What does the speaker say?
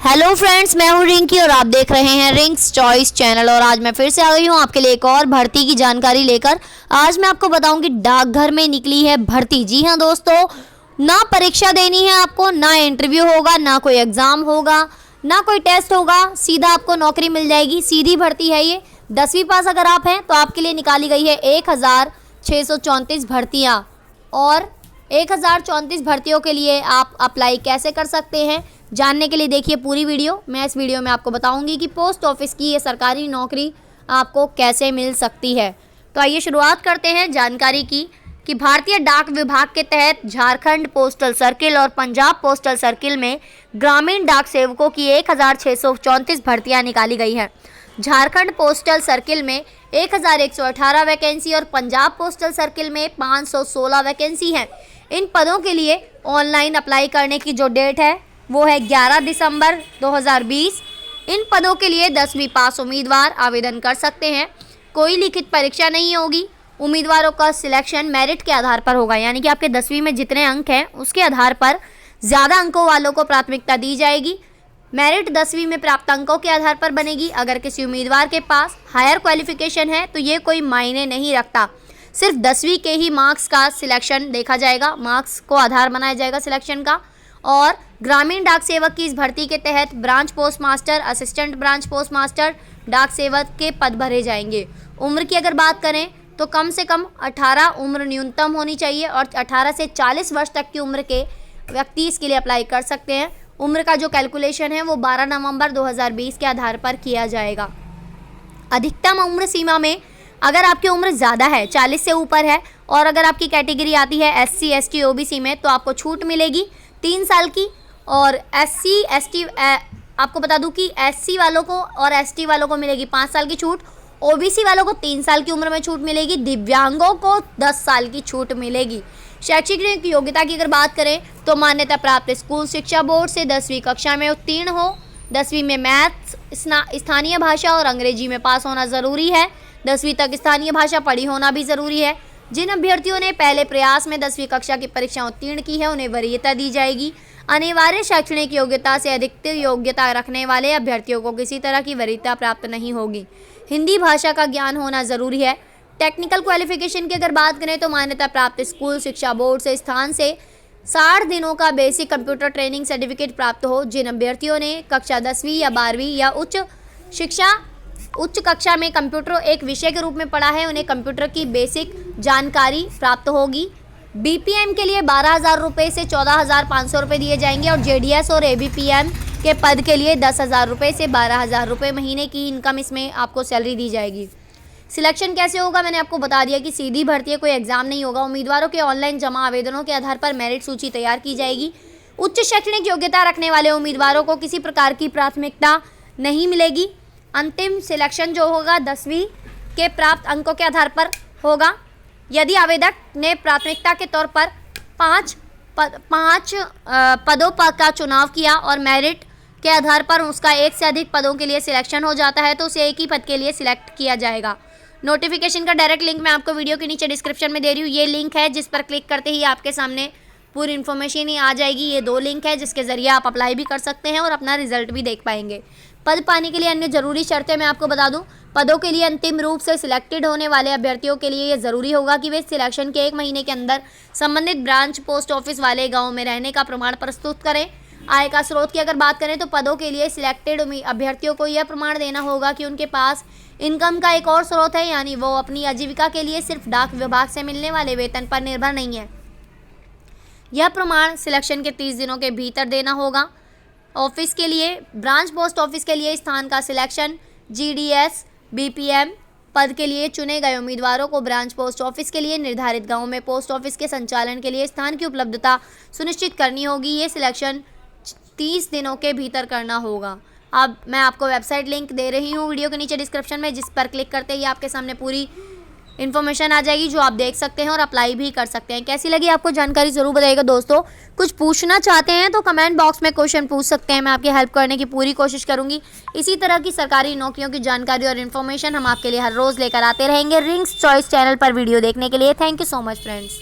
Hello friends, मैं हूं रिंकी और आप देख रहे हैं रिंक्स चॉइस चैनल। और आज मैं फिर से आ गई हूं आपके लिए एक और भर्ती की जानकारी लेकर। आज मैं आपको बताऊंगी डाकघर में निकली है भर्ती। जी हां दोस्तों, ना परीक्षा देनी है आपको, ना इंटरव्यू होगा, ना कोई एग्ज़ाम होगा, ना कोई टेस्ट होगा, सीधा आपको नौकरी मिल जाएगी। सीधी भर्ती है ये। 10वीं पास अगर आप हैं तो आपके लिए निकाली गई है 1634 भर्तियाँ। और 1034 भर्तियों के लिए आप अप्लाई कैसे कर सकते हैं जानने के लिए देखिए पूरी वीडियो। मैं इस वीडियो में आपको बताऊंगी कि पोस्ट ऑफिस की ये सरकारी नौकरी आपको कैसे मिल सकती है। तो आइए शुरुआत करते हैं जानकारी की कि भारतीय डाक विभाग के तहत झारखंड पोस्टल सर्किल और पंजाब पोस्टल सर्किल में ग्रामीण डाक सेवकों की 1634 भर्तियां निकाली गई हैं। झारखंड पोस्टल सर्किल में 1118 वैकेंसी और पंजाब पोस्टल सर्किल में 516 वैकेंसी हैं। इन पदों के लिए ऑनलाइन अप्लाई करने की जो डेट है वो है 11 दिसंबर 2020। इन पदों के लिए 10वीं पास उम्मीदवार आवेदन कर सकते हैं। कोई लिखित परीक्षा नहीं होगी। उम्मीदवारों का सिलेक्शन मेरिट के आधार पर होगा, यानी कि आपके 10वीं में जितने अंक हैं उसके आधार पर ज़्यादा अंकों वालों को प्राथमिकता दी जाएगी। मेरिट 10वीं में प्राप्त अंकों के आधार पर बनेगी। अगर किसी उम्मीदवार के पास हायर क्वालिफिकेशन है तो ये कोई मायने नहीं रखता, सिर्फ 10वीं के ही मार्क्स का सिलेक्शन देखा जाएगा, मार्क्स को आधार बनाया जाएगा सिलेक्शन का। और ग्रामीण डाक सेवक की इस भर्ती के तहत branch post master, assistant branch post master, डाक सेवक के पद भरे जाएंगे। उम्र की अगर बात करें तो कम से कम 18 उम्र न्यूनतम होनी चाहिए और 18 से 40 वर्ष तक की उम्र के व्यक्ति इसके लिए अप्लाई कर सकते हैं। उम्र का जो कैलकुलेशन है वो 12 नवंबर 2020 के आधार पर किया जाएगा। अधिकतम उम्र सीमा में अगर आपकी उम्र ज़्यादा है, 40 से ऊपर है, और अगर आपकी कैटेगरी आती है SC ST OBC में तो आपको छूट मिलेगी 3 साल की। और SC ST आपको बता दूं कि SC वालों को और ST वालों को मिलेगी 5 साल की छूट, OBC वालों को 3 साल की उम्र में छूट मिलेगी, दिव्यांगों को 10 साल की छूट मिलेगी। शैक्षिक योग्यता की अगर बात करें तो मान्यता प्राप्त स्कूल शिक्षा बोर्ड से 10वीं कक्षा में उत्तीर्ण हो। 10वीं में मैथ्स, स्थानीय भाषा और अंग्रेजी में पास होना ज़रूरी है। 10वीं तक स्थानीय भाषा पढ़ी होना भी ज़रूरी है। जिन अभ्यर्थियों ने पहले प्रयास में 10वीं कक्षा की परीक्षा उत्तीर्ण की है उन्हें वरीयता दी जाएगी। अनिवार्य शैक्षणिक योग्यता से अधिक योग्यता रखने वाले अभ्यर्थियों को किसी तरह की वरीयता प्राप्त नहीं होगी। हिंदी भाषा का ज्ञान होना ज़रूरी है। टेक्निकल क्वालिफिकेशन की अगर बात करें तो मान्यता प्राप्त स्कूल शिक्षा बोर्ड से स्थान से 60 दिनों का बेसिक कंप्यूटर ट्रेनिंग सर्टिफिकेट प्राप्त हो। जिन अभ्यर्थियों ने कक्षा 10वीं या 12वीं या उच्च कक्षा में कंप्यूटर एक विषय के रूप में पढ़ा है उन्हें कंप्यूटर की बेसिक जानकारी प्राप्त होगी। BPM के लिए 12,000 रुपये से 14,500 रुपये दिए जाएंगे और JDS और ABPM के पद के लिए 10,000 रुपये से 12,000 रुपये महीने की इनकम इसमें आपको सैलरी दी जाएगी। सिलेक्शन कैसे होगा मैंने आपको बता दिया कि सीधी भर्ती है, कोई एग्जाम नहीं होगा। उम्मीदवारों के ऑनलाइन जमा आवेदनों के आधार पर मेरिट सूची तैयार की जाएगी। उच्च शैक्षणिक योग्यता रखने वाले उम्मीदवारों को किसी प्रकार की प्राथमिकता नहीं मिलेगी। अंतिम सिलेक्शन जो होगा 10वीं के प्राप्त अंकों के आधार पर होगा। यदि आवेदक ने प्राथमिकता के तौर पर 5 पदों पर का चुनाव किया और मेरिट के आधार पर उसका एक से अधिक पदों के लिए सिलेक्शन हो जाता है तो उसे एक ही पद के लिए सिलेक्ट किया जाएगा। नोटिफिकेशन का डायरेक्ट लिंक मैं आपको वीडियो के नीचे डिस्क्रिप्शन में दे रही हूँ। ये लिंक है जिस पर क्लिक करते ही आपके सामने पूरी इन्फॉर्मेशन ही आ जाएगी। ये 2 लिंक है जिसके ज़रिए आप अप्लाई भी कर सकते हैं और अपना रिजल्ट भी देख पाएंगे। पद पाने के लिए अन्य जरूरी शर्तें मैं आपको बता दूं। पदों के लिए अंतिम रूप से सिलेक्टेड होने वाले अभ्यर्थियों के लिए ये ज़रूरी होगा कि वे सिलेक्शन के 1 महीने के अंदर संबंधित ब्रांच पोस्ट ऑफिस वाले गांव में रहने का प्रमाण प्रस्तुत करें। आय का स्रोत की अगर बात करें तो पदों के लिए सिलेक्टेड अभ्यर्थियों को यह प्रमाण देना होगा कि उनके पास इनकम का एक और स्रोत है, यानी वो अपनी आजीविका के लिए सिर्फ डाक विभाग से मिलने वाले वेतन पर निर्भर नहीं है। यह प्रमाण सिलेक्शन के 30 दिनों के भीतर देना होगा। ऑफिस के लिए, ब्रांच पोस्ट ऑफिस के लिए स्थान का सिलेक्शन GDS BPM पद के लिए चुने गए उम्मीदवारों को ब्रांच पोस्ट ऑफिस के लिए निर्धारित गांव में पोस्ट ऑफिस के संचालन के लिए स्थान की उपलब्धता सुनिश्चित करनी होगी। ये सिलेक्शन 30 दिनों के भीतर करना होगा। अब मैं आपको वेबसाइट लिंक दे रही हूँ वीडियो के नीचे डिस्क्रिप्शन में, जिस पर क्लिक करते ही आपके सामने पूरी इन्फॉर्मेशन आ जाएगी जो आप देख सकते हैं और अप्लाई भी कर सकते हैं। कैसी लगी आपको जानकारी ज़रूर बताइएगा दोस्तों। कुछ पूछना चाहते हैं तो कमेंट बॉक्स में क्वेश्चन पूछ सकते हैं, मैं आपकी हेल्प करने की पूरी कोशिश करूंगी। इसी तरह की सरकारी नौकरियों की जानकारी और इन्फॉर्मेशन हम आपके लिए हर रोज़ लेकर आते रहेंगे रिंक्स चॉइस चैनल पर। वीडियो देखने के लिए thank you so much friends.